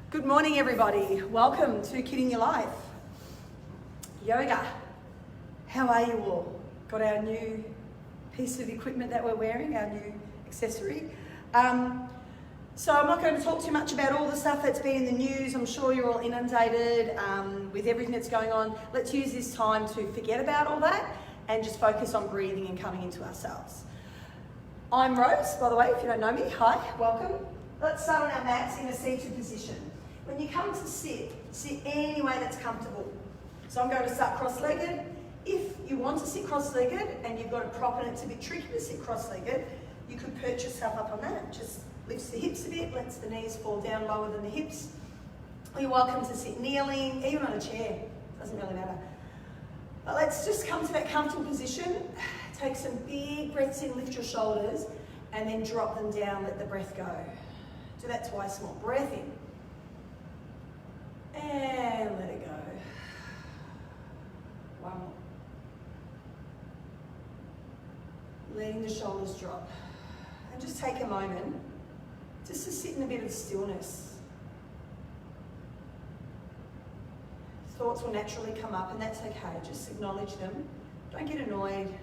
Good morning, everybody. Welcome to Cardinia Life. Yoga. How are you all? Got our new piece of equipment that we're wearing, our new accessory. So I'm not going to talk too much about all the stuff that's been in the news. I'm sure you're all inundated with everything that's going on. Let's use this time to forget about all that and just focus on breathing and coming into ourselves. I'm Rose, by the way, if you don't know me. Hi, welcome. Let's start on our mats in a seated position. When you come to sit any way that's comfortable. So I'm going to start cross-legged. If you want to sit cross-legged and you've got a prop and it's a bit tricky to sit cross-legged, you could perch yourself up on that. Just lifts the hips a bit, lets the knees fall down lower than the hips. Or you're welcome to sit kneeling, even on a chair, doesn't really matter. But let's just come to that comfortable position. Take some big breaths in, lift your shoulders, and then drop them down, let the breath go. Do that twice more. Breath in. And let it go. One more. Letting the shoulders drop. And just take a moment just to sit in a bit of stillness. Thoughts will naturally come up, and that's okay. Just acknowledge them. Don't get annoyed,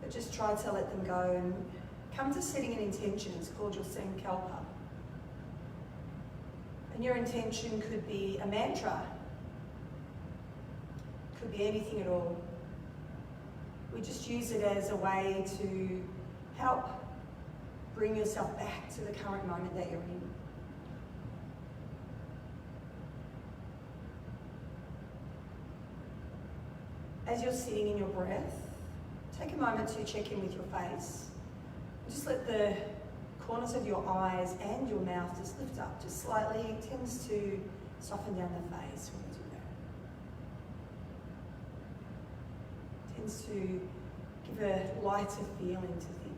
but just try to let them go and come to setting an intention. It's called your sankalpa. And your intention could be a mantra, could be anything at all. We just use it as a way to help bring yourself back to the current moment that you're in. As you're sitting in your breath, take a moment to check in with your face. Just let the corners of your eyes and your mouth just lift up just slightly. It tends to soften down the face when you do that. It tends to give a lighter feeling to things.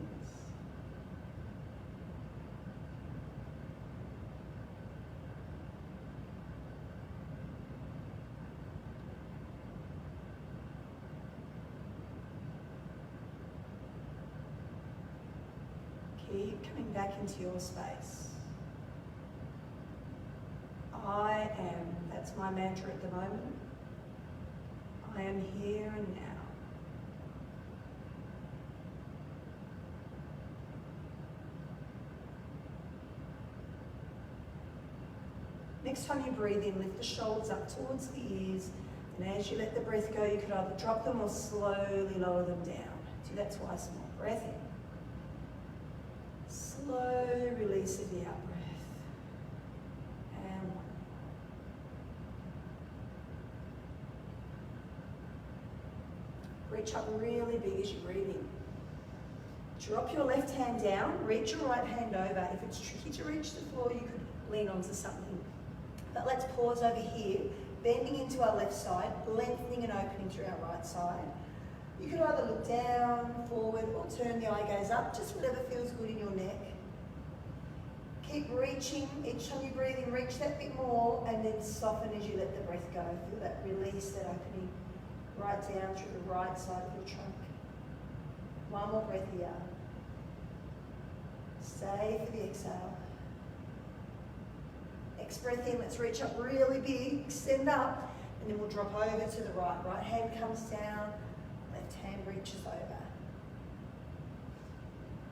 Keep coming back into your space. I am, that's my mantra at the moment. I am here and now. Next time you breathe in, lift the shoulders up towards the ears, and as you let the breath go, you could either drop them or slowly lower them down. Do that twice more. Breath in. Slow release of the out breath. And one. Reach up really big as you breathe in. Drop your left hand down, reach your right hand over. If it's tricky to reach the floor, you could lean onto something. But let's pause over here, bending into our left side, lengthening and opening through our right side. You can either look down, forward, or turn the eye gaze up, just whatever feels good in your neck. Keep reaching. Each time you breathe in, reach that bit more, and then soften as you let the breath go. Feel that release, that opening right down through the right side of your trunk. One more breath here. Stay for the exhale. Next breath in, let's reach up really big, extend up, and then we'll drop over to the right. Right hand comes down, left hand reaches over.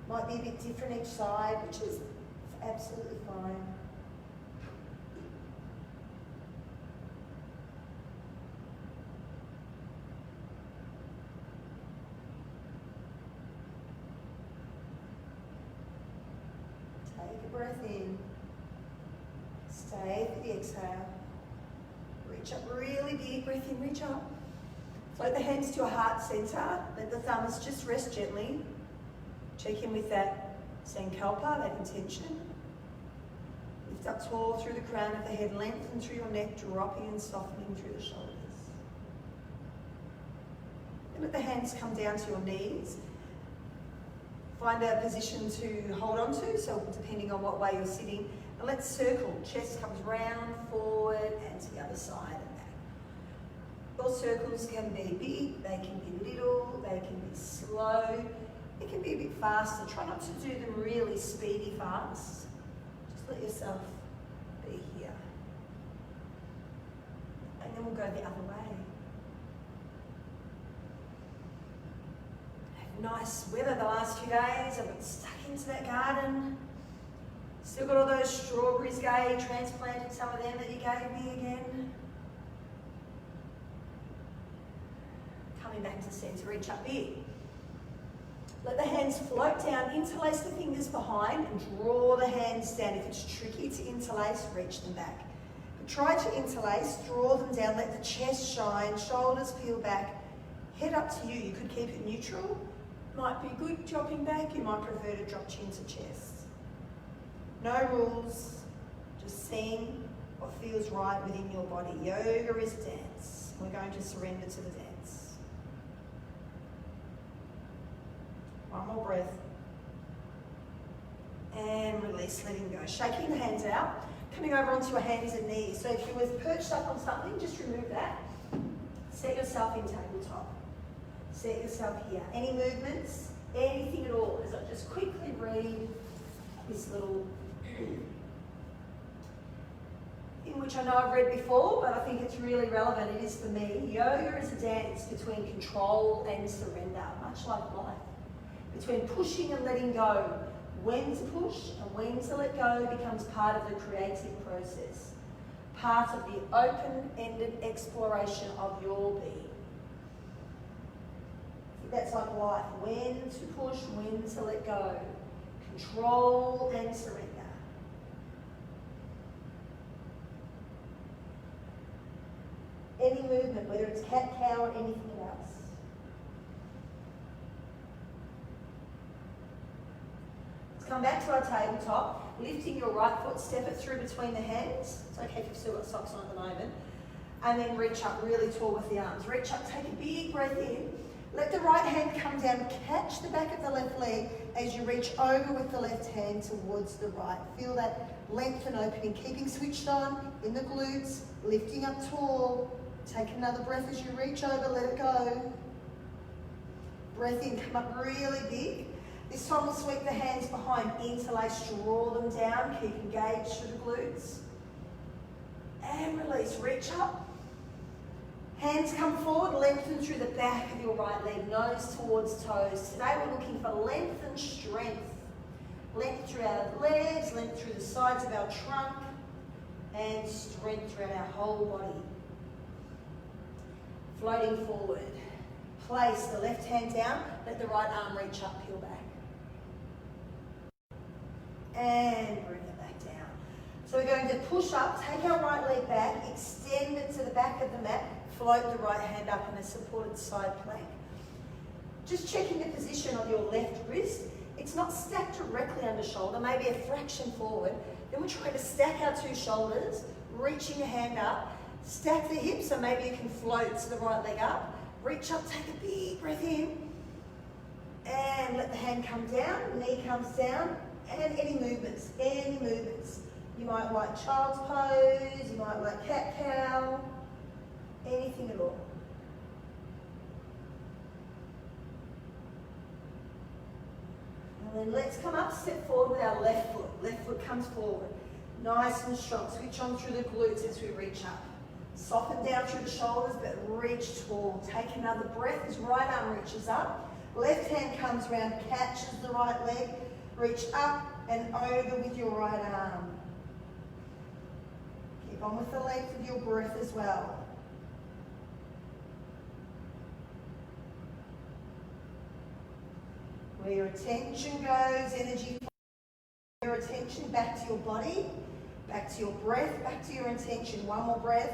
Might be a bit different each side, which is absolutely fine. Take a breath in. Stay for the exhale. Reach up really big, breath in, reach up. Float the hands to your heart center. Let the thumbs just rest gently. Check in with that sankalpa, that intention. Lift up tall through the crown of the head, lengthen through your neck, dropping and softening through the shoulders. Then let the hands come down to your knees. Find a position to hold on to, so depending on what way you're sitting. And let's circle. Chest comes round, forward, and to the other side and back. Your circles can be big, they can be little, they can be slow. It can be a bit faster. Try not to do them really speedy fast. Just let yourself be here. And then we'll go the other way. Nice weather the last few days. I've been stuck into that garden. Still got all those strawberries, Gay. Transplanted some of them that you gave me again. Coming back to centre, reach up big. Let the hands float down, interlace the fingers behind and draw the hands down. If it's tricky to interlace, reach them back. But try to interlace, draw them down, let the chest shine, shoulders peel back. Head up to you. You could keep it neutral. Might be good dropping back. You might prefer to drop chin to chest. No rules, just seeing what feels right within your body. Yoga is a dance. We're going to surrender to the dance. One more breath. And release, letting go. Shaking the hands out, coming over onto your hands and knees. So if you were perched up on something, just remove that. Set yourself in tabletop. Set yourself here. Any movements, anything at all, as I just quickly read this little in which I know I've read before, but I think it's really relevant. It is for me. Yoga is a dance between control and surrender, much like life. Between pushing and letting go. When to push and when to let go becomes part of the creative process, part of the open-ended exploration of your being. That's like life. When to push, when to let go. Control and surrender. Any movement, whether it's cat-cow or anything else. Let's come back to our tabletop. Lifting your right foot, step it through between the hands. It's okay if you've still got socks on at the moment. And then reach up really tall with the arms. Reach up, take a big breath in. Let the right hand come down, catch the back of the left leg as you reach over with the left hand towards the right. Feel that length and opening, keeping switched on in the glutes, lifting up tall. Take another breath as you reach over, let it go. Breath in, come up really big. This time we'll sweep the hands behind, interlace, draw them down, keep engaged through the glutes. And release, reach up. Hands come forward, lengthen through the back of your right leg, nose towards toes. Today we're looking for length and strength. Length throughout our legs, length through the sides of our trunk, and strength throughout our whole body. Floating forward. Place the left hand down, let the right arm reach up, peel back. And bring it back down. So we're going to push up, take our right leg back, extend it to the back of the mat, float the right hand up in a supported side plank. Just checking the position of your left wrist. It's not stacked directly under shoulder, maybe a fraction forward. Then we're trying to stack our two shoulders, reaching the hand up, stack the hips so maybe you can float to the right leg up. Reach up, take a big breath in, and let the hand come down, knee comes down, and any movements, any movements. You might like child's pose, you might like cat-cow, anything at all. And then let's come up, step forward with our left foot. Left foot comes forward, nice and strong. Switch on through the glutes as we reach up. Soften down through the shoulders, but reach tall. Take another breath as right arm reaches up. Left hand comes round, catches the right leg. Reach up and over with your right arm. Keep on with the length of your breath as well. Where your attention goes, energy flows. Your attention back to your body, back to your breath, back to your intention. One more breath.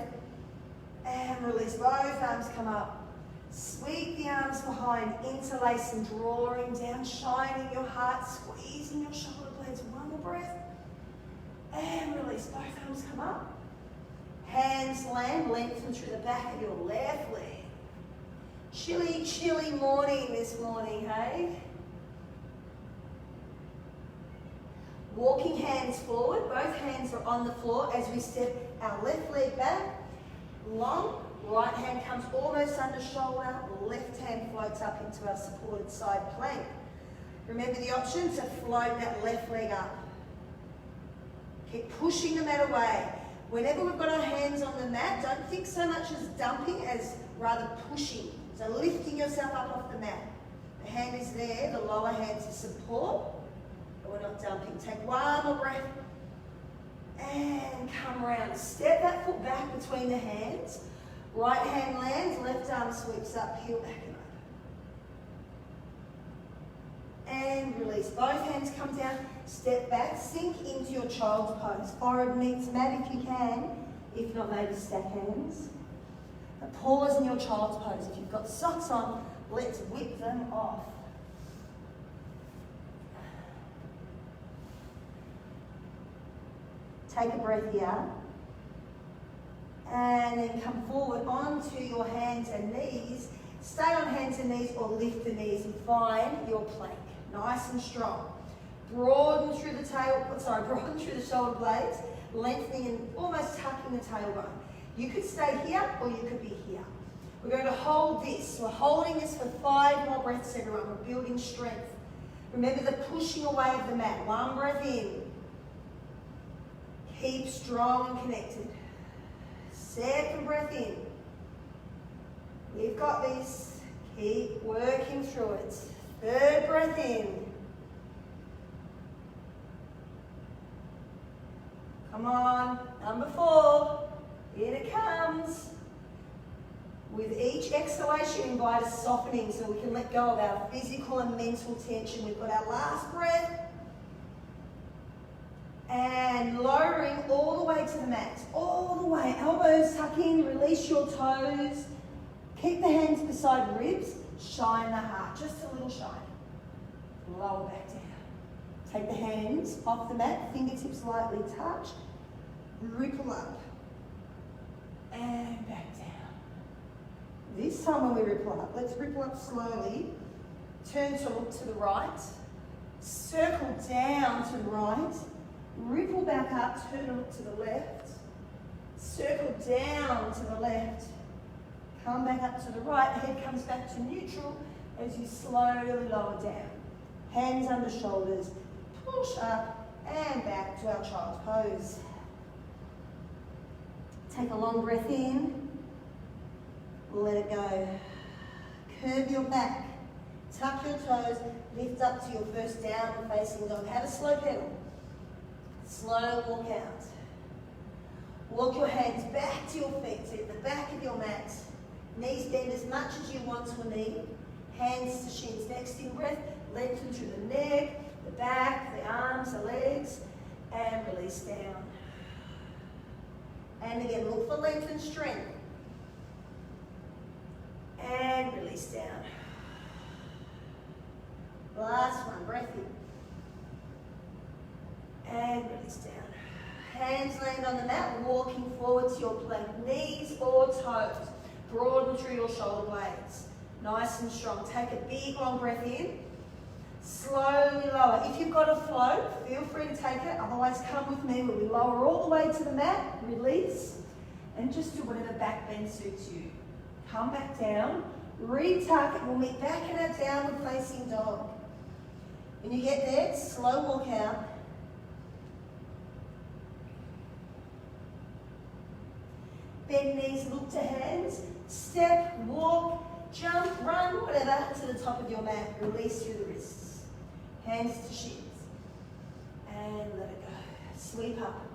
And release, both arms come up. Sweep the arms behind, interlace and drawing down, shining your heart, squeezing your shoulder blades. One more breath. And release, both arms come up. Hands land, lengthen through the back of your left leg. Chilly, chilly morning this morning, hey? Walking hands forward, both hands are on the floor as we step our left leg back. Long, right hand comes almost under shoulder, left hand floats up into our supported side plank. Remember the option to float that left leg up. Keep pushing the mat away. Whenever we've got our hands on the mat, don't think so much as dumping as rather pushing. So lifting yourself up off the mat. The hand is there, the lower hand to support, but we're not dumping. Take one more breath and come around. Step that foot back between the hands. Right hand lands, left arm sweeps up, heel back and over. And release. Both hands come down, step back, sink into your child's pose. Forehead meets mat if you can. If not, maybe stack hands. But pause in your child's pose. If you've got socks on, let's whip them off. Take a breath here. And then come forward onto your hands and knees. Stay on hands and knees or lift the knees and find your plank. Nice and strong. Broaden through the broaden through the shoulder blades, lengthening and almost tucking the tailbone. You could stay here or you could be here. We're going to hold this. We're holding this for 5 more breaths, everyone. We're building strength. Remember the pushing away of the mat. 1 breath in. Keep strong and connected. 2nd breath in. We've got this. Keep working through it. 3rd breath in. Come on. Number 4. In it comes. With each exhalation, invite a softening so we can let go of our physical and mental tension. We've got our last breath. And lowering all the way to the mat. All the way. Elbows tuck in. Release your toes. Keep the hands beside ribs. Shine the heart. Just a little shine. Lower back down. Take the hands off the mat. Fingertips lightly touch. Ripple up. And back down. This time when we ripple up, let's ripple up slowly. Turn to look to the right. Circle down to the right. Ripple back up, turn and look to the left. Circle down to the left. Come back up to the right. Head comes back to neutral as you slowly lower down. Hands under shoulders. Push up and back to our child's pose. Take a long breath in. Let it go. Curve your back. Tuck your toes. Lift up to your first downward facing dog. Have a slow pedal. Slow walk out. Walk your hands back to your feet, to the back of your mat. Knees bend as much as you want to a knee. Hands to shins. Next in breath, lengthen through the neck, the back, the arms, the legs, and release down. And again, look for length and strength. And release down. Last one, breath in. And release down. Hands land on the mat, walking forward to your plank. Knees or toes. Broaden through your shoulder blades. Nice and strong. Take a big long breath in. Slowly lower. If you've got a float, feel free to take it. Otherwise, come with me where we lower all the way to the mat, release, and just do whatever back bend suits you. Come back down, retuck, and we'll meet back in our downward facing dog. When you get there, slow walk out. Bend knees, look to hands, step, walk, jump, run, whatever, to the top of your mat. Release through the wrists. Hands to shins. And let it go. Sweep up.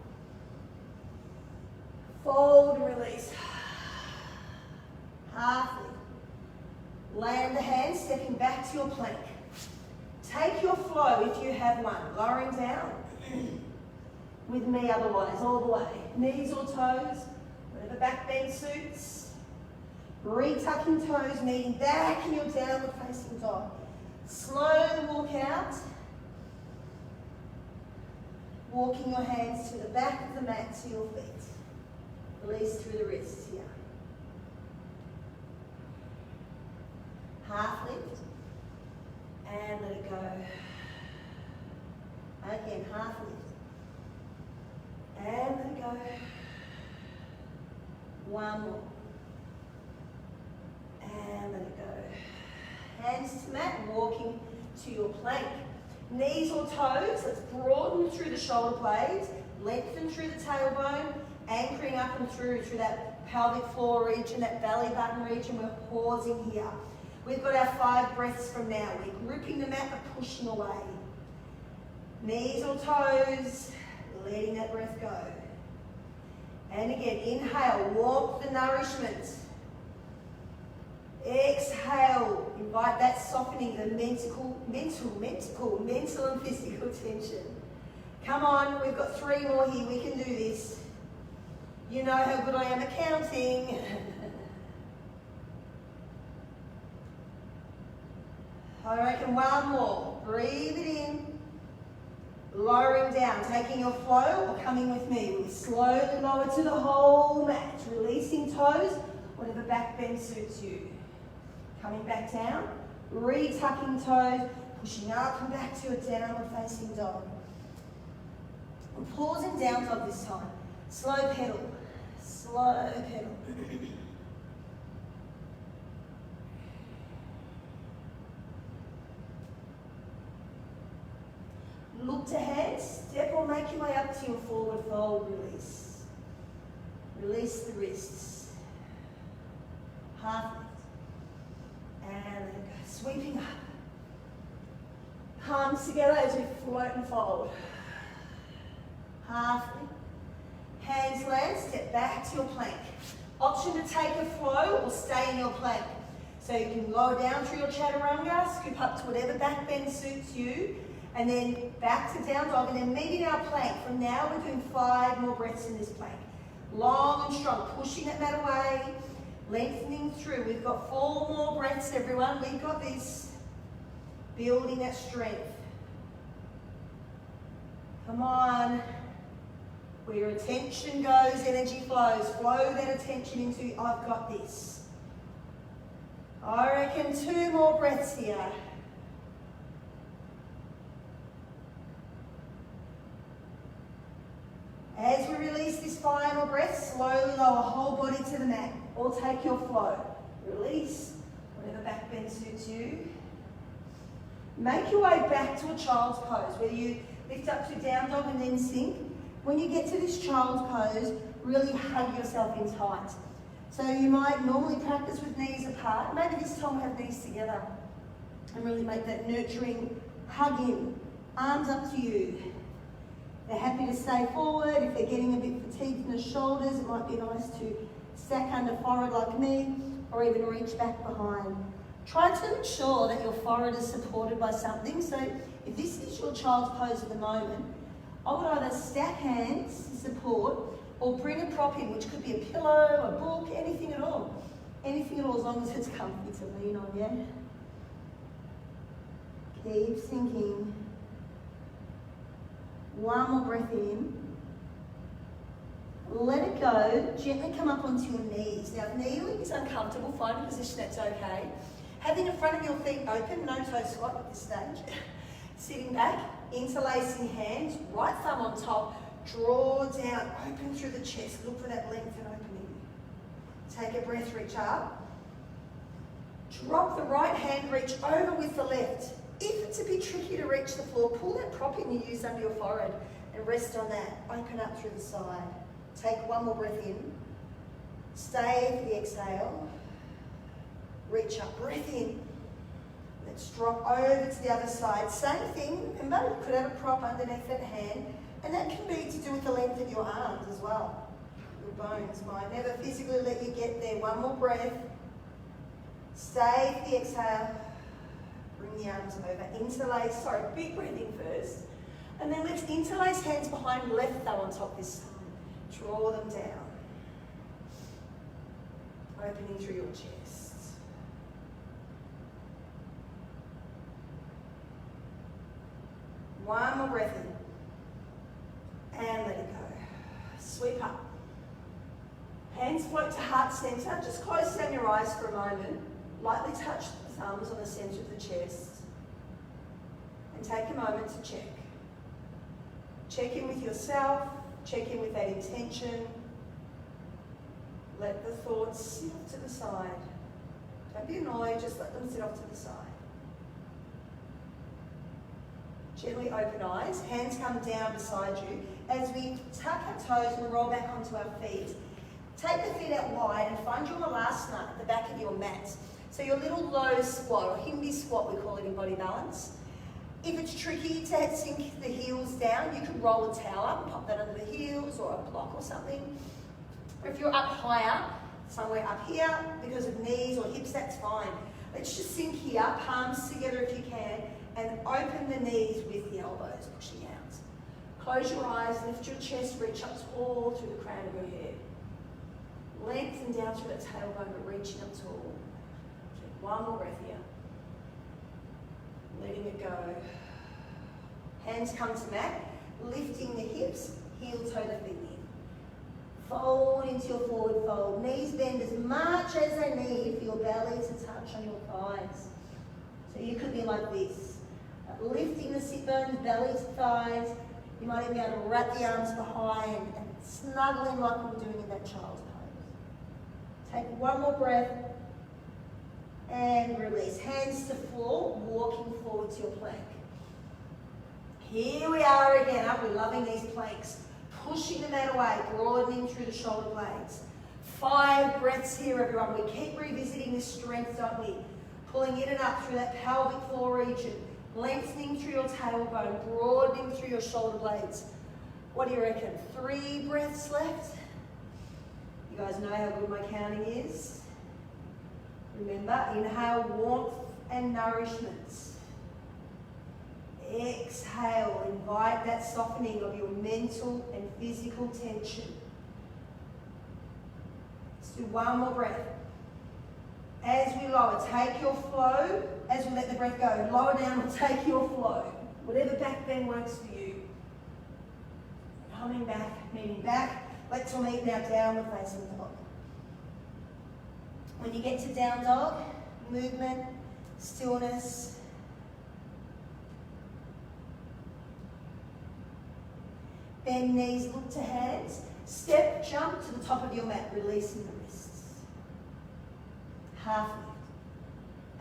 Fold and release. Half lift. Land the hands, stepping back to your plank. Take your flow if you have one. Lowering down. With me otherwise, all the way. Knees or toes. Whatever back bend suits. Retucking toes, meeting back in your downward facing dog. Slowly walk out. Walking your hands to the back of the mat to your feet. Release through the wrists here. Half lift. And let it go. Again, half lift. And let it go. One more. And let it go. Hands to mat, walking to your plank. Knees or toes, let's broaden through the shoulder blades, lengthen through the tailbone, anchoring up and through that pelvic floor region, that belly button region. We're pausing here. We've got our 5 breaths from now. We're gripping the mat but pushing away. Knees or toes, letting that breath go. And again, inhale, warmth and nourishment. Exhale, invite that softening, the mental and physical tension. Come on, we've got 3 more here, we can do this. You know how good I am at counting. I reckon 1 more. Breathe it in. Lowering down, taking your flow or coming with me. We slowly lower to the whole mat, releasing toes, whatever back bend suits you. Coming back down, re-tucking toes, pushing up and back to a downward facing dog. And pausing down dog this time. Slow pedal, slow pedal. Look to hands, step or make your way up to your forward fold, release. Release the wrists. Half lift. And let it go, sweeping up. Palms together as we float and fold. Half lift. Hands land, step back to your plank. Option to take a flow or stay in your plank. So you can lower down through your chaturanga, scoop up to whatever back bend suits you, and then back to down dog, and then meeting our plank. From now, we're doing 5 more breaths in this plank. Long and strong, pushing that mat away, lengthening through. We've got 4 more breaths, everyone. We've got this. Building that strength. Come on. Where your attention goes, energy flows. Flow that attention into, I've got this. I reckon 2 more breaths here. As we release this final breath, slowly lower whole body to the mat, or take your flow. Release, whatever back bend suits you. Make your way back to a child's pose, whether you lift up to down dog and then sink. When you get to this child's pose, really hug yourself in tight. So you might normally practice with knees apart. Maybe this time we have knees together and really make that nurturing hug in. Arms up to you. They're happy to stay forward. If they're getting a bit fatigued in the shoulders, it might be nice to stack under forehead like me, or even reach back behind. Try to ensure that your forehead is supported by something. So if this is your child's pose at the moment, I would either stack hands to support, or bring a prop in, which could be a pillow, a book, anything at all. Anything at all, as long as it's comfy to lean on, yeah? Keep sinking. 1 more breath in. Let it go. Gently come up onto your knees. Now, if kneeling is uncomfortable, find a position that's okay. Having the front of your feet open, no toe squat at this stage. Sitting back, interlacing hands, right thumb on top, draw down, open through the chest. Look for that length and opening. Take a breath, reach up. Drop the right hand, reach over with the left. If it's a bit tricky to reach the floor, pull that prop in you use under your forehead and rest on that. Open up through the side. Take 1 more breath in. Stay for the exhale. Reach up, breath in. Let's drop over to the other side. Same thing, remember you could have a prop underneath that hand, and that can be to do with the length of your arms as well. Your bones might never physically let you get there. 1 more breath. Stay for the exhale. Bring the arms over. Interlace, big breath in first. And then let's interlace hands behind left thumb on top this time. Draw them down. Opening through your chest. One more breath in. And let it go. Sweep up. Hands float to heart center. Just close down your eyes for a moment. Lightly touch the thumbs on the center of the chest. And take a moment to check. Check in with yourself. Check in with that intention. Let the thoughts sit off to the side. Don't be annoyed, just let them sit off to the side. Gently open eyes, hands come down beside you. As we tuck our toes and roll back onto our feet, take the feet out wide and find your malasana at the back of your mat. So your little low squat, or Hindi squat we call it in body balance. If it's tricky to sink the heels down, you could roll a towel up and pop that under the heels or a block or something. Or if you're up higher, somewhere up here, because of knees or hips, that's fine. Let's just sink here, palms together if you can, and open the knees with the elbows, pushing out. Close your eyes, lift your chest, reach up tall through the crown of your head. Lengthen down through that tailbone, but reaching up tall. Take one more breath here. Letting it go. Hands come to mat, lifting the hips, heel toe the feet in. Fold into your forward fold. Knees bend as much as they need for your belly to touch on your thighs. So you could be like this. Lifting the sit bones, belly to thighs. You might even be able to wrap the arms behind and snuggling like we were doing in that child's pose. Take one more breath and release. Hands to floor, walking forward to your plank. Here we are again, aren't we? Loving these planks. Pushing the mat away, broadening through the shoulder blades. 5 breaths here, everyone. We keep revisiting this strength, don't we? Pulling in and up through that pelvic floor region. Lengthening through your tailbone, broadening through your shoulder blades. What do you reckon? 3 breaths left? You guys know how good my counting is? Remember, inhale warmth and nourishment. Exhale, invite that softening of your mental and physical tension. Let's do one more breath. As we lower, take your flow. As we let the breath go, lower down or take your flow. Whatever back bend works for you. Coming back, kneading back. Let's all meet now, downward facing dog. When you get to down dog, movement, stillness. Bend knees, look to hands. Step, jump to the top of your mat, releasing the wrists. Half lift.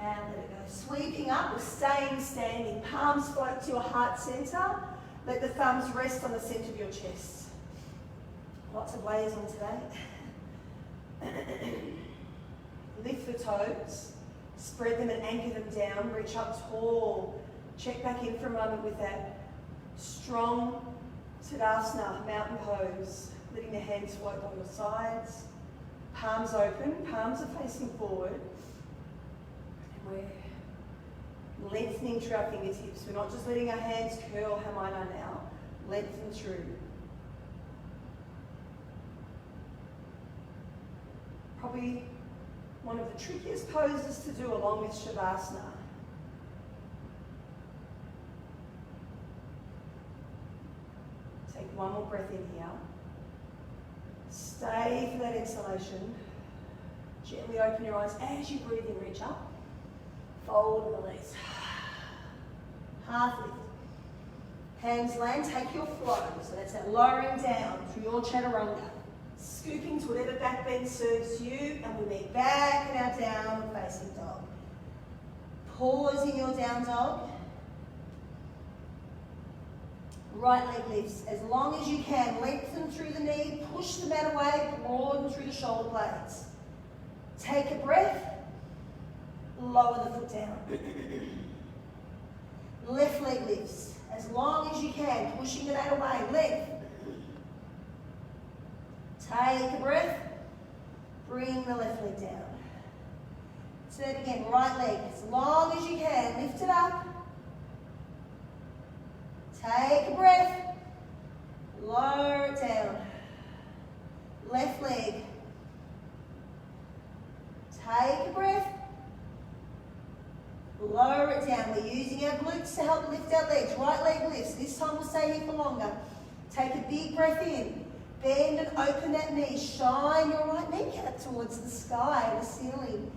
And let it go. Sweeping up or staying standing. Palms float to your heart center. Let the thumbs rest on the center of your chest. Lots of layers on today. Lift the toes. Spread them and anchor them down. Reach up tall. Check back in for a moment with that strong Tadasana, mountain pose. Letting the hands float by your sides. Palms open. Palms are facing forward. We're lengthening through our fingertips. We're not just letting our hands curl, Hamana now. Lengthen through. Probably one of the trickiest poses to do along with Shavasana. Take one more breath in here. Stay for that exhalation. Gently open your eyes as you breathe in, reach up. Fold and release. Half lift. Hands land, take your flow. So that's that lowering down through your chaturanga. Scooping to whatever back bend serves you, and we meet back in our downward facing dog. Pause in your down dog. Right leg lifts as long as you can. Lengthen through the knee, push the mat away, broaden through the shoulder blades. Take a breath. Lower the foot down. Left leg lifts as long as you can, pushing the mat away. Length. Take a breath. Bring the left leg down. Do that again. Right leg as long as you can. Lift it up. Take a breath. Lower it down. Left leg. Take a breath. Lower it down. We're using our glutes to help lift our legs. Right leg lifts. This time we'll stay here for longer. Take a big breath in. Bend and open that knee. Shine your right kneecap towards the sky, the ceiling.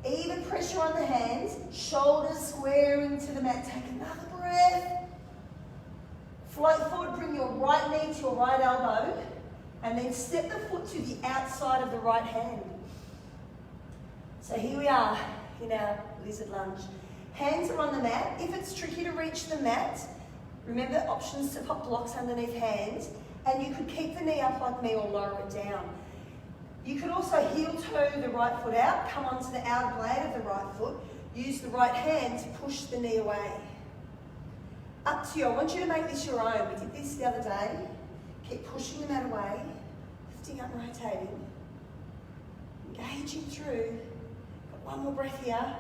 Even pressure on the hands. Shoulders squaring to the mat. Take another breath. Float forward. Bring your right knee to your right elbow. And then step the foot to the outside of the right hand. So here we are in our lizard lunge. Hands are on the mat. If it's tricky to reach the mat, Remember, options to pop blocks underneath hands, and you could keep the knee up like me or lower it down. You could also heel toe the right foot out, come onto the outer blade of the right foot, use the right hand to push the knee away. Up to you. I want you to make this your own. We did this the other day. Keep pushing the mat away, lifting up and rotating, engaging through. Got one more breath here.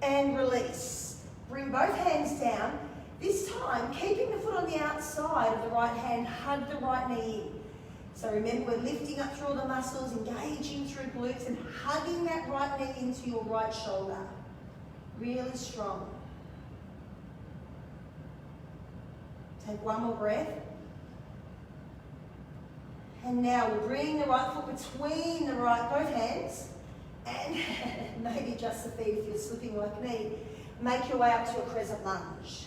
And release. Bring both hands down. This time, keeping the foot on the outside of the right hand, hug the right knee in. So remember, we're lifting up through all the muscles, engaging through glutes and hugging that right knee into your right shoulder. Really strong. Take one more breath. And now we'll bring the right foot between both hands, and maybe just the feet if you're slipping like me. Make your way up to a crescent lunge.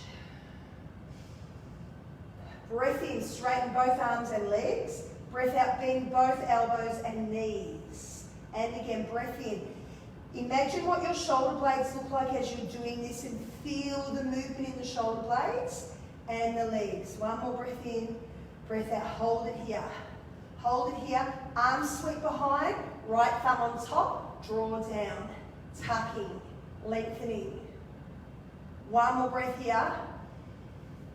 Breath in, straighten both arms and legs. Breath out, bend both elbows and knees. And again, breath in. Imagine what your shoulder blades look like as you're doing this and feel the movement in the shoulder blades and the legs. One more breath in, breath out, hold it here. Hold it here, arms sweep behind, right thumb on top, draw down, tucking, lengthening. One more breath here.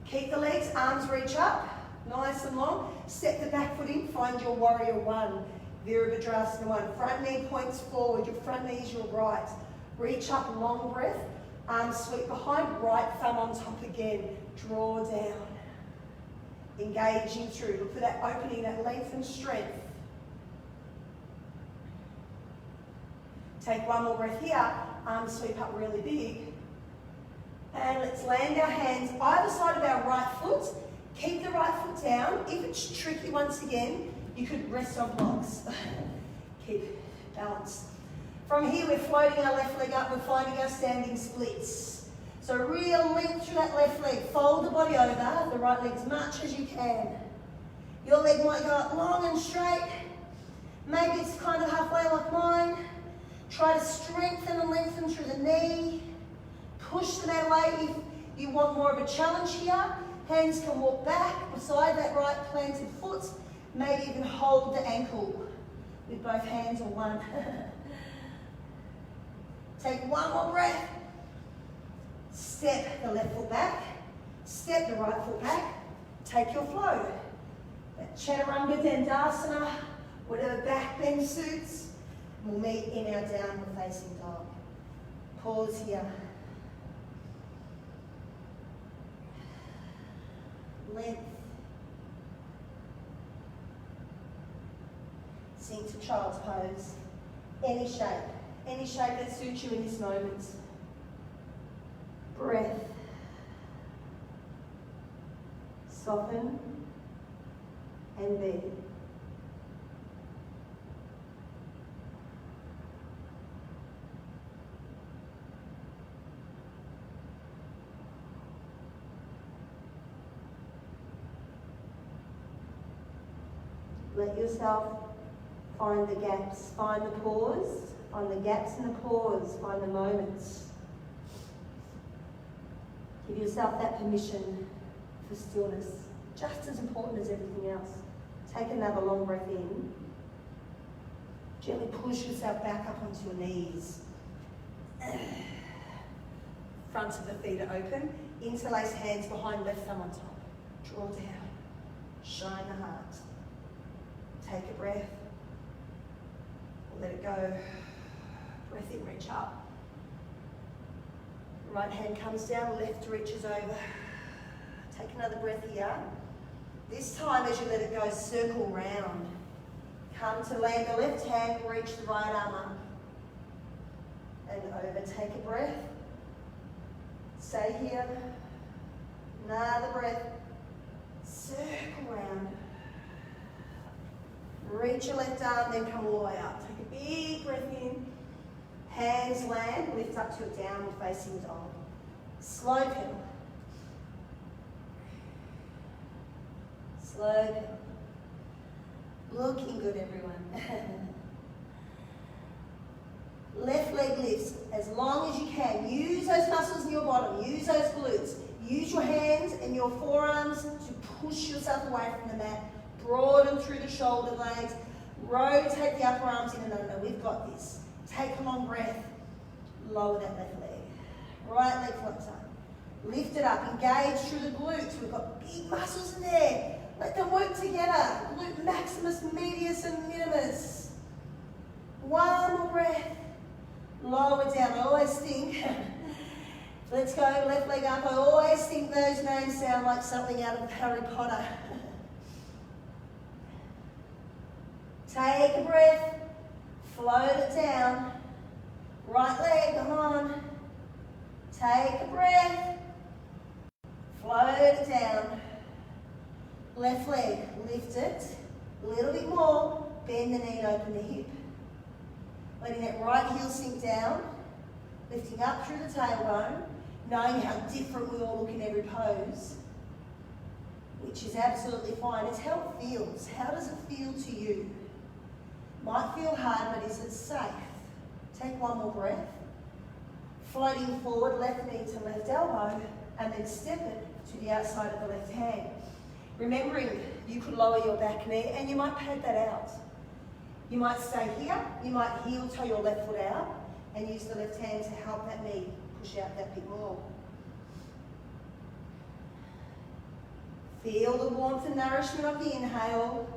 Keep the legs, arms reach up, nice and long. Step the back foot in, find your warrior one, Virabhadrasana one. Front knee points forward, your front knee is your right. Reach up, long breath, arms sweep behind, right thumb on top again, draw down. Engaging through, look for that opening, that length and strength. Take one more breath here, arms sweep up really big. And let's land our hands either side of our right foot. Keep the right foot down. If it's tricky, once again, you could rest on blocks. Keep balance. From here, we're floating our left leg up, we're finding our standing splits. So real length through that left leg. Fold the body over, the right leg as much as you can. Your leg might go up long and straight. Maybe it's kind of halfway like mine. Try to strengthen and lengthen through the knee. Push the mat away if you want more of a challenge here. Hands can walk back beside that right planted foot. Maybe even hold the ankle with both hands or one. Take one more breath. Step the left foot back, step the right foot back, take your flow. That Chaturanga Dandasana, whatever back bend suits, we'll meet in our downward facing dog. Pause here. Length. Sink to child's pose. Any shape that suits you in this moment. Breath. Soften and be. Let yourself find the gaps, find the pause, find the gaps in the pause, find the moments. Give yourself that permission for stillness, just as important as everything else. Take another long breath in. Gently push yourself back up onto your knees. Front of the feet are open. Interlace hands behind, left thumb on top. Draw down. Shine the heart. Take a breath. Let it go. Breath in, reach up. Right hand comes down, left reaches over. Take another breath here. This time, as you let it go, circle round. Come to land the left hand, reach the right arm up. And over, take a breath. Stay here. Another breath. Circle round. Reach your left arm, then come all the way up. Take a big breath in. Hands land, lift up to a downward facing dog. Slow pedal. Slow pedal. Looking good, everyone. Left leg lifts as long as you can. Use those muscles in your bottom. Use those glutes. Use your hands and your forearms to push yourself away from the mat. Broaden through the shoulder blades. Rotate the upper arms in and over. We've got this. Take a long breath. Lower that left leg. Right leg floats up. Lift it up. Engage through the glutes. We've got big muscles in there. Let them work together. Glute maximus, medius and minimus. One more breath. Lower down. I always think, let's go, left leg up. I always think those names sound like something out of Harry Potter. Take a breath. Float it down. Right leg, come on. Take a breath. Float it down. Left leg, lift it. A little bit more. Bend the knee, open the hip. Letting that right heel sink down. Lifting up through the tailbone. Knowing how different we all look in every pose. Which is absolutely fine. It's how it feels. How does it feel to you? Might feel hard, but is it safe? Take one more breath. Floating forward, left knee to left elbow, and then step it to the outside of the left hand. Remembering you could lower your back knee and you might pad that out. You might stay here, you might heel toe your left foot out and use the left hand to help that knee push out that bit more. Feel the warmth and nourishment of the inhale.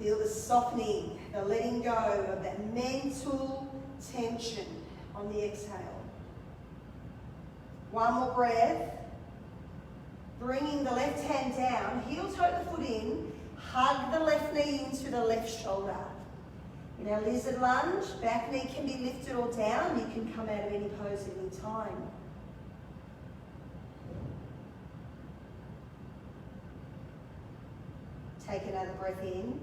Feel the softening, the letting go of that mental tension on the exhale. One more breath. Bringing the left hand down, heel toe the foot in, hug the left knee into the left shoulder. In our lizard lunge, back knee can be lifted or down. You can come out of any pose at any time. Take another breath in.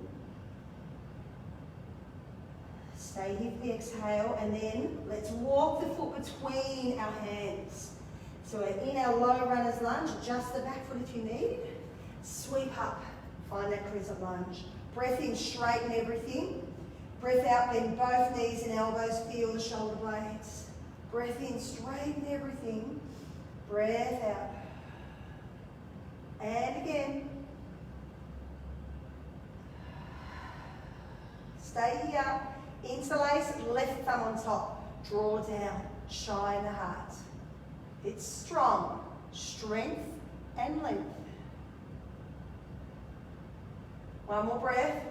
Stay here for the exhale, and then let's walk the foot between our hands. So we're in our low runner's lunge, adjust the back foot if you need. Sweep up, find that crescent lunge. Breath in, straighten everything. Breath out, bend both knees and elbows, feel the shoulder blades. Breath in, straighten everything. Breath out. And again. Stay here. Interlace, left thumb on top. Draw down, shine the heart. It's strong, strength and length. One more breath.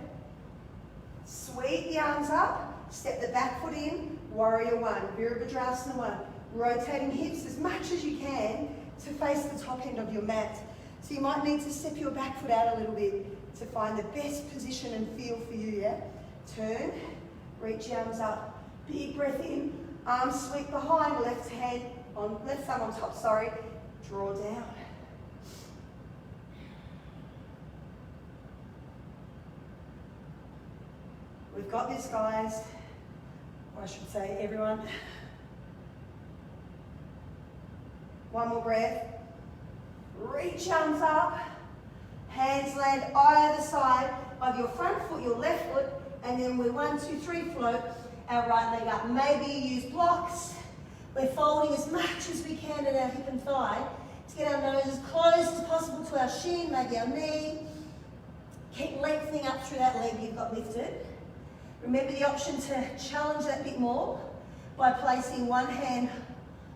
Sweep the arms up, step the back foot in, warrior one, Virabhadrasana one. Rotating hips as much as you can to face the top end of your mat. So you might need to step your back foot out a little bit to find the best position and feel for you, yeah? Turn, reach your arms up, big breath in, arms sweep behind, left thumb on top, draw down. We've got this, guys, or I should say everyone. One more breath. Reach arms up, hands land either side of your front foot, your left foot, and then we 1, 2, 3 float our right leg up. Maybe you use blocks. We're folding as much as we can at our hip and thigh to get our nose as close as possible to our shin, maybe our knee. Keep lengthening up through that leg you've got lifted. Remember the option to challenge that bit more by placing one hand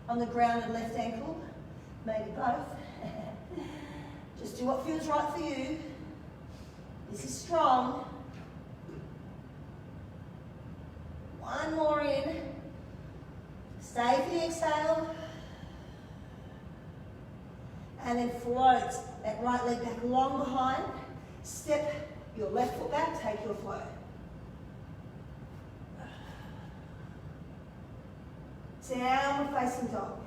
on the grounded left ankle, maybe both. Just do what feels right for you. This is strong. One more in. Stay for the exhale. And then float that right leg back long behind. Step your left foot back, take your flow. Downward facing dog.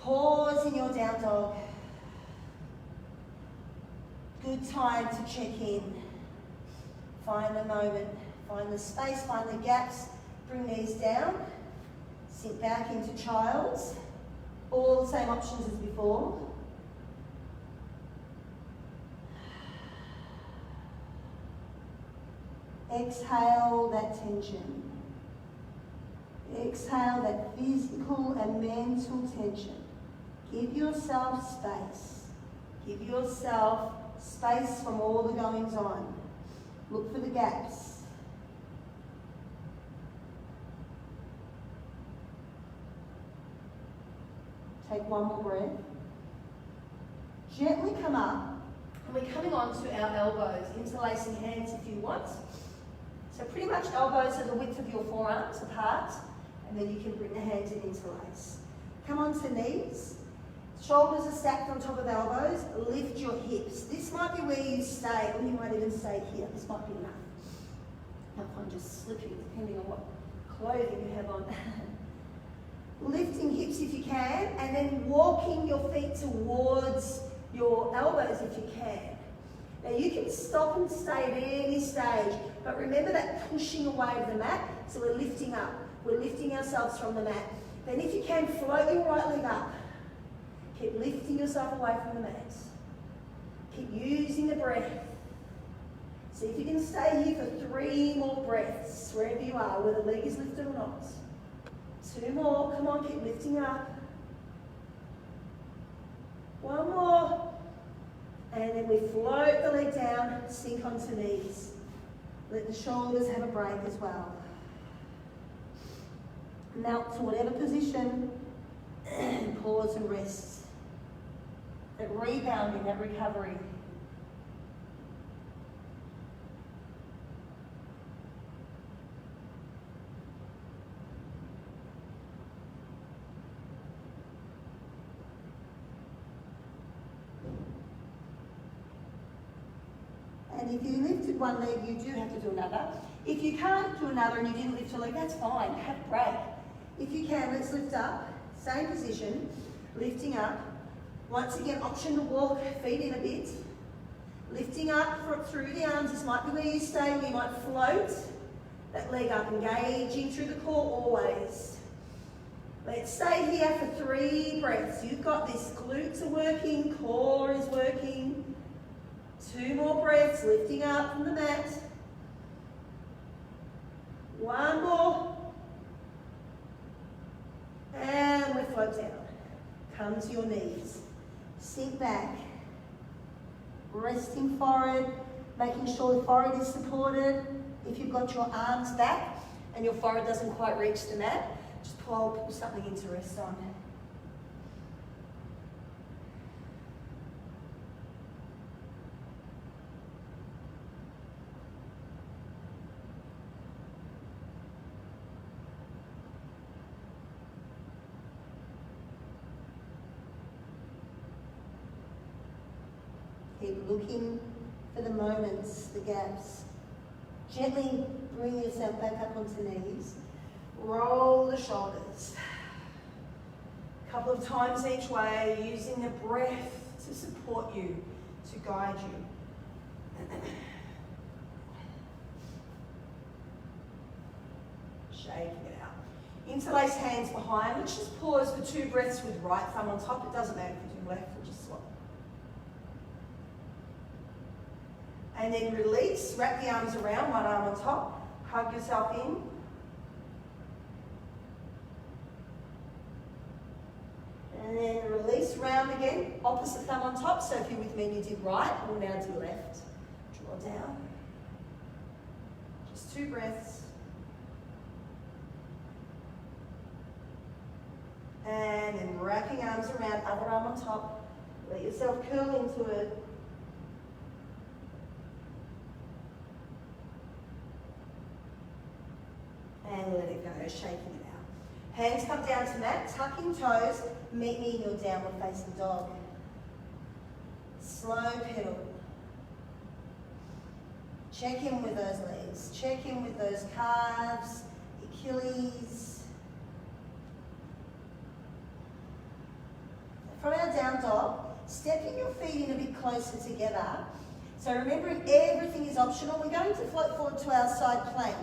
Pause in your down dog. Good time to check in. Find the moment, find the space, find the gaps. Bring knees down. Sink back into child's. All the same options as before. Exhale that tension. Exhale that physical and mental tension. Give yourself space. Give yourself space from all the goings on. Look for the gaps. Take one more breath. Gently come up, and we're coming on to our elbows, interlacing hands if you want. So pretty much elbows are the width of your forearms apart, and then you can bring the hands and interlace. Come on to knees. Shoulders are stacked on top of elbows. Lift your hips. This might be where you stay, or you might even stay here. This might be enough. Now I'm just slipping, depending on what clothing you have on. Lifting hips if you can, and then walking your feet towards your elbows if you can. Now you can stop and stay at any stage, but remember that pushing away of the mat, so we're lifting up. We're lifting ourselves from the mat. Then if you can, float your right leg up. Keep lifting yourself away from the mat. Keep using the breath. See if you can stay here for 3 more breaths, wherever you are, whether the leg is lifted or not. 2 more, come on, keep lifting up. 1 more. And then we float the leg down, sink onto knees. Let the shoulders have a break as well. Melt to whatever position, and pause and rest. That rebounding, that recovery. And if you lifted one leg, you do have to do another. If you can't do another and you didn't lift a leg, that's fine, have a break. If you can, let's lift up, same position, lifting up. Once again, option to walk feet in a bit. Lifting up through the arms, this might be where you stay, or you might float that leg up, engaging through the core always. Let's stay here for 3 breaths. You've got this, glutes are working, core is working. 2 more breaths, lifting up from the mat. 1 more. And we float down. Come to your knees. Sink back. Resting forward, making sure the forehead is supported. If you've got your arms back and your forehead doesn't quite reach the mat, just pull something in to rest on. Keep looking for the moments, the gaps. Gently bring yourself back up onto knees. Roll the shoulders. A couple of times each way, using the breath to support you, to guide you. Shaking it out. Interlace hands behind. Let's just pause for 2 breaths with right thumb on top. It doesn't matter if you do left or just swap. And then release, wrap the arms around, one arm on top, hug yourself in. And then release, round again, opposite thumb on top. So if you're with me and you did right, we'll now do left. Draw down. Just 2 breaths. And then wrapping arms around, other arm on top. Let yourself curl into it. And let it go, shaking it out. Hands come down to mat, tucking toes, meet me in your downward facing dog. Slow pedal. Check in with those legs, check in with those calves, Achilles. From our down dog, stepping your feet in a bit closer together. So remembering everything is optional. We're going to float forward to our side plank.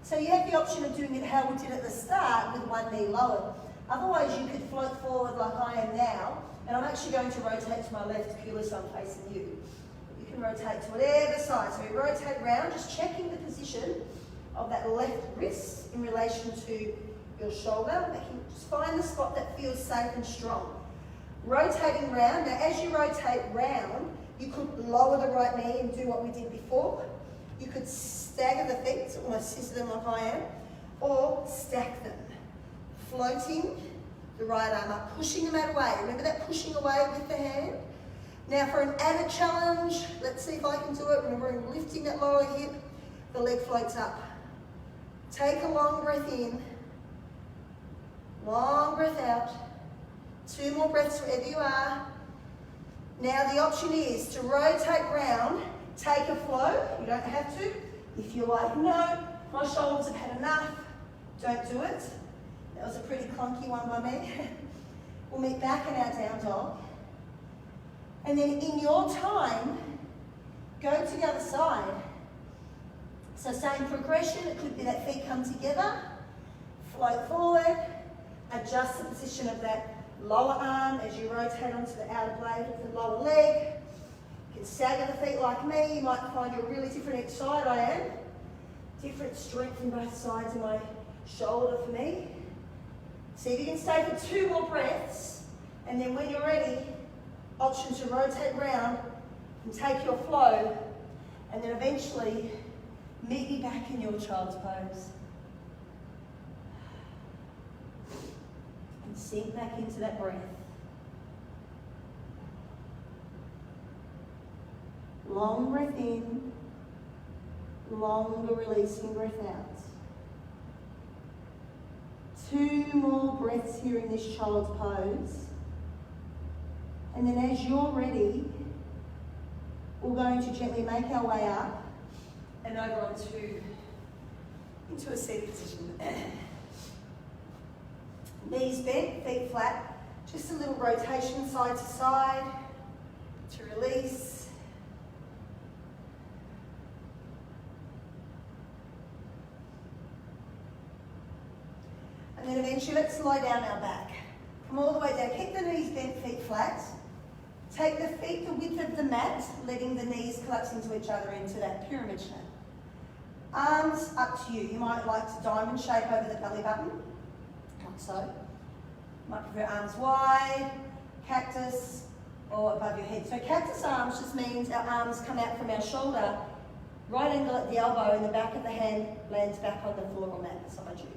So you have the option of doing it how we did at the start with one knee lowered. Otherwise you could float forward like I am now, and I'm actually going to rotate to my left purely so I'm facing you. You can rotate to whatever side. So we rotate around, just checking the position of that left wrist in relation to your shoulder. Just find the spot that feels safe and strong. Rotating round. Now, as you rotate round, you could lower the right knee and do what we did before. You could stagger the feet, so almost scissor them like I am, or stack them. Floating the right arm up, pushing the mat away. Remember that pushing away with the hand? Now for an added challenge, let's see if I can do it. Remember, lifting that lower hip, the leg floats up. Take a long breath in, long breath out. 2 more breaths wherever you are. Now the option is to rotate round, take a flow. You don't have to. If you're like, no, my shoulders have had enough, don't do it. That was a pretty clunky one by me. We'll meet back in our down dog. And then in your time, go to the other side. So same progression, it could be that feet come together, float forward, adjust the position of that lower arm as you rotate onto the outer blade of the lower leg. You can stagger the feet like me. You might find you're really different each side. I am. Different strength in both sides of my shoulder for me. See if you can stay for 2 more breaths, and then when you're ready, option to rotate round and take your flow, and then eventually meet me back in your child's pose. And sink back into that breath. Long breath in, longer releasing breath out. 2 more breaths here in this child's pose. And then as you're ready, we're going to gently make our way up and over into a seated position. Knees bent, feet flat. Just a little rotation side to side to release. And then eventually let's lie down our back. Come all the way down. Keep the knees bent, feet flat. Take the feet the width of the mat, letting the knees collapse into each other into that pyramid shape. Arms up to you. You might like to diamond shape over the belly button, like so. You might prefer arms wide, cactus, or above your head. So cactus arms just means our arms come out from our shoulder, right angle at the elbow, and the back of the hand lands back on the floor on that beside you.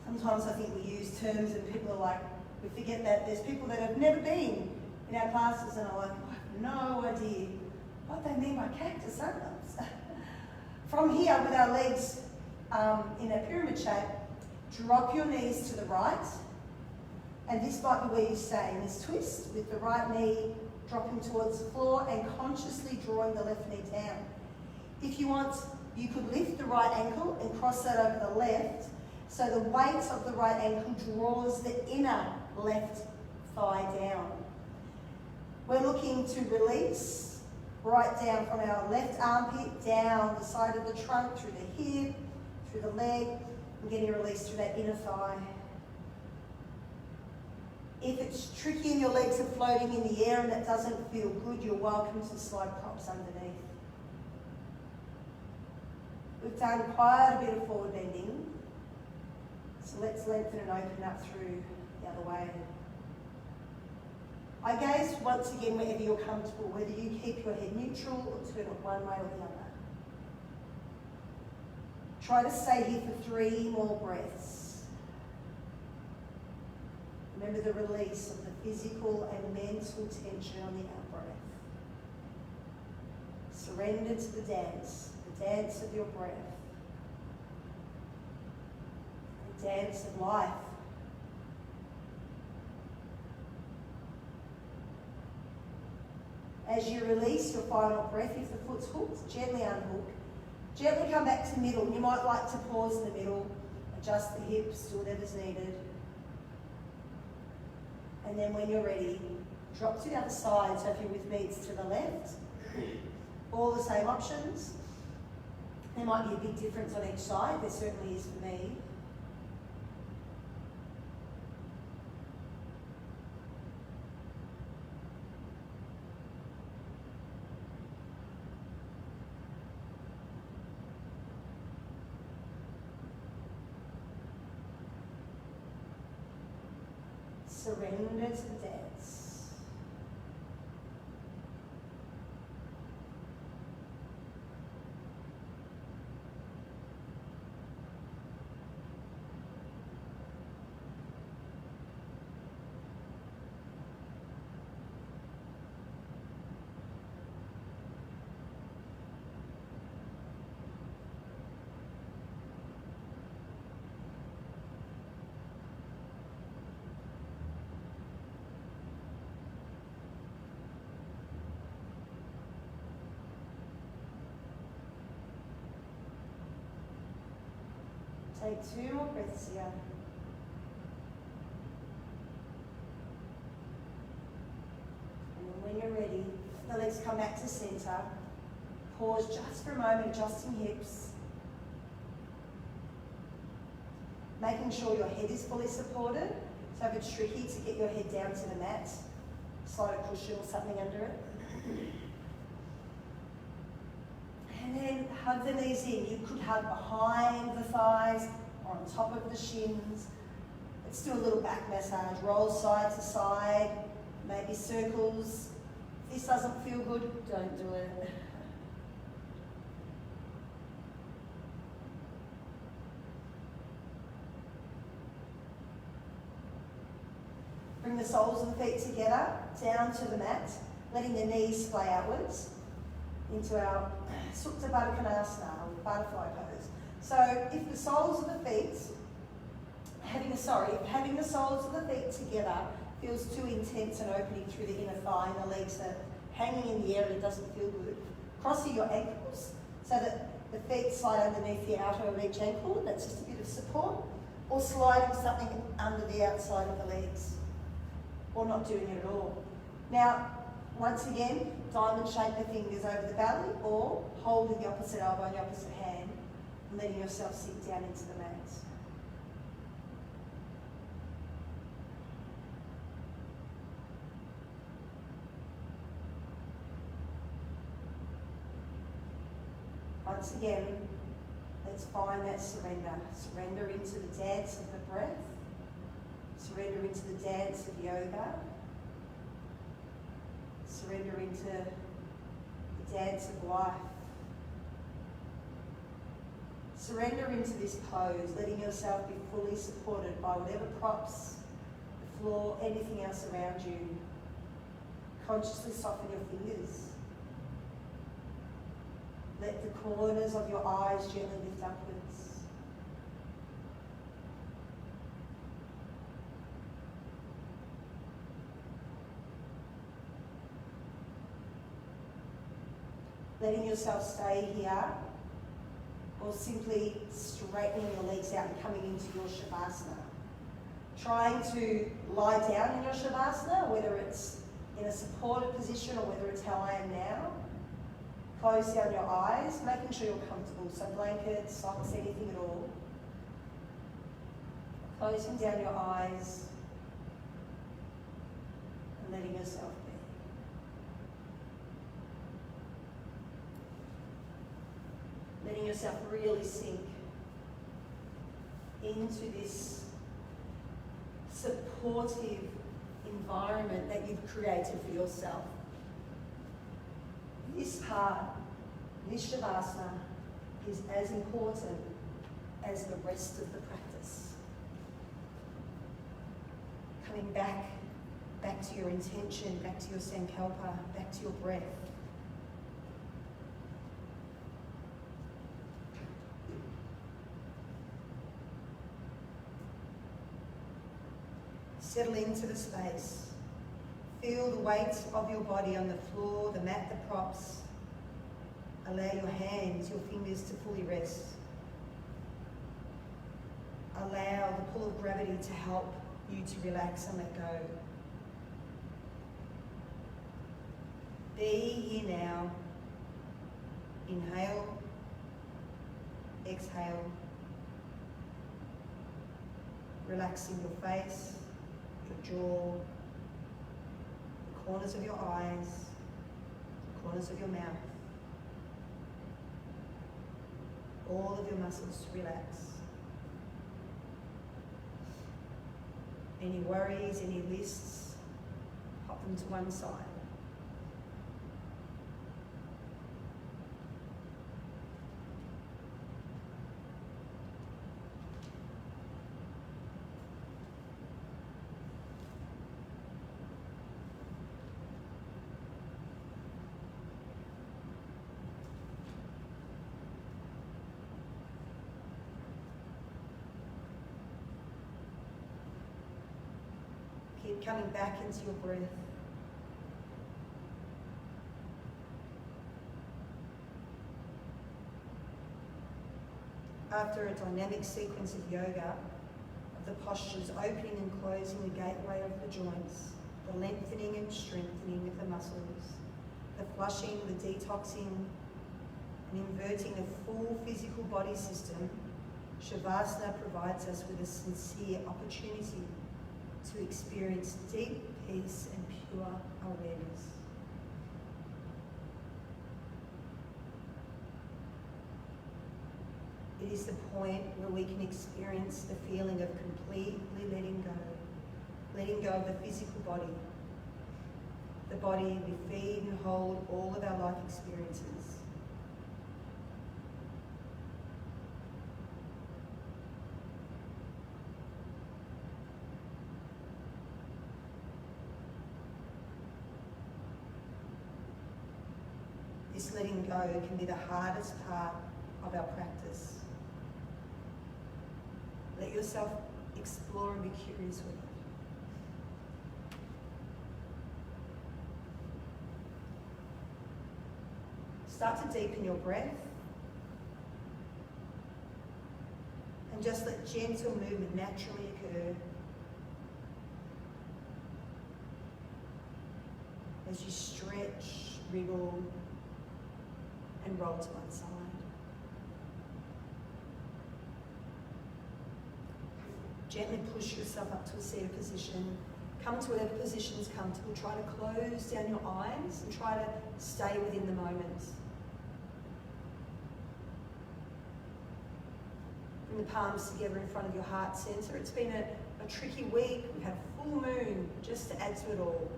Sometimes I think we use terms and people are like, we forget that there's people that have never been in our classes and are like, I have no idea what they mean by cactus arms. From here, with our legs in a pyramid shape, drop your knees to the right, and this might be where you stay in this twist, with the right knee dropping towards the floor and consciously drawing the left knee down. If you want, you could lift the right ankle and cross that over the left, so the weight of the right ankle draws the inner left thigh down. We're looking to release right down from our left armpit, down the side of the trunk, through the hip, through the leg, and getting a release through that inner thigh. If it's tricky and your legs are floating in the air and it doesn't feel good, you're welcome to slide props underneath. We've done quite a bit of forward bending. So let's lengthen and open up through the other way. I gaze once again wherever you're comfortable, whether you keep your head neutral or turn it one way or the other. Try to stay here for 3 more breaths. Remember the release of the physical and mental tension on the out-breath. Surrender to the dance of your breath. Dance of life. As you release your final breath, if the foot's hooked, gently unhook. Gently come back to middle. You might like to pause in the middle, adjust the hips, do whatever's needed. And then when you're ready, drop to the other side. So if you're with me, it's to the left. All the same options. There might be a big difference on each side. There certainly is for me. Surrender to the dance. Take 2 more breaths here. And then when you're ready, the legs come back to centre. Pause just for a moment, adjusting hips. Making sure your head is fully supported. So if it's tricky to get your head down to the mat, slide a cushion or something under it. And then hug the knees in. You could hug behind the thighs or on top of the shins. Let's do a little back massage. Roll side to side, maybe circles. If this doesn't feel good, don't do it. Bring the soles of the feet together, down to the mat, letting the knees splay outwards into our Supta Baddha Konasana, or butterfly pose. So if the soles of the feet, having the soles of the feet together feels too intense and opening through the inner thigh and the legs are hanging in the air and it doesn't feel good, crossing your ankles so that the feet slide underneath the outer of each ankle, that's just a bit of support, or sliding something under the outside of the legs, or not doing it at all. Now, once again, diamond shape the fingers over the belly or holding the opposite elbow and the opposite hand and letting yourself sink down into the mat. Once again, let's find that surrender. Surrender into the dance of the breath. Surrender into the dance of yoga. Surrender into the dance of life. Surrender into this pose, letting yourself be fully supported by whatever props, the floor, anything else around you. Consciously soften your fingers. Let the corners of your eyes gently lift upwards. Letting yourself stay here, or simply straightening your legs out and coming into your Shavasana. Trying to lie down in your Shavasana, whether it's in a supported position or whether it's how I am now. Close down your eyes, making sure you're comfortable. So blankets, socks, anything at all. Closing down your eyes and letting yourself be. Letting yourself really sink into this supportive environment that you've created for yourself. This part, this Shavasana, is as important as the rest of the practice. Coming back to your intention, back to your sankalpa, back to your breath. Settle into the space. Feel the weight of your body on the floor, the mat, the props. Allow your hands, your fingers to fully rest. Allow the pull of gravity to help you to relax and let go. Be here now. Inhale, exhale. Relaxing your face, your jaw, the corners of your eyes, the corners of your mouth. All of your muscles relax. Any worries, any lists, pop them to one side. Keep coming back into your breath. after a dynamic sequence of yoga, of the postures opening and closing the gateway of the joints, the lengthening and strengthening of the muscles, the flushing, the detoxing, and inverting the full physical body system, Shavasana provides us with a sincere opportunity to experience deep peace and pure awareness. It is the point where we can experience the feeling of completely letting go of the physical body, the body we feed and hold all of our life experiences. This letting go can be the hardest part of our practice. Let yourself explore and be curious with it. Start to deepen your breath and just let gentle movement naturally occur as you stretch, wriggle, and roll to one side. Gently push yourself up to a seated position. Come to whatever position is comfortable. Try to close down your eyes and try to stay within the moment. Bring the palms together in front of your heart center. It's been a tricky week. We've had a full moon just to add to it all.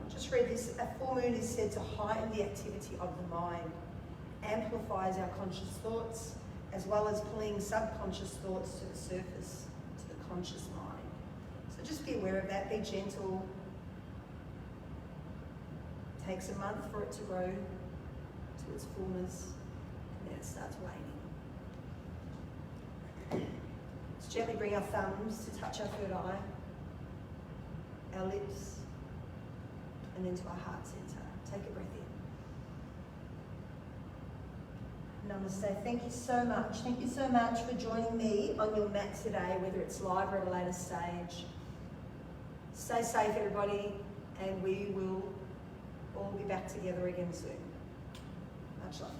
I'll just read this. A full moon is said to heighten the activity of the mind, amplifies our conscious thoughts, as well as pulling subconscious thoughts to the surface, to the conscious mind. So just be aware of that, be gentle. It takes a month for it to grow to its fullness, and then it starts waning. Let's gently bring our thumbs to touch our third eye, our lips, and then to our heart center. Take a breath in. Namaste. Thank you so much. Thank you so much for joining me on your mat today, whether it's live or at a later stage. Stay safe, everybody, and we will all be back together again soon. Much love.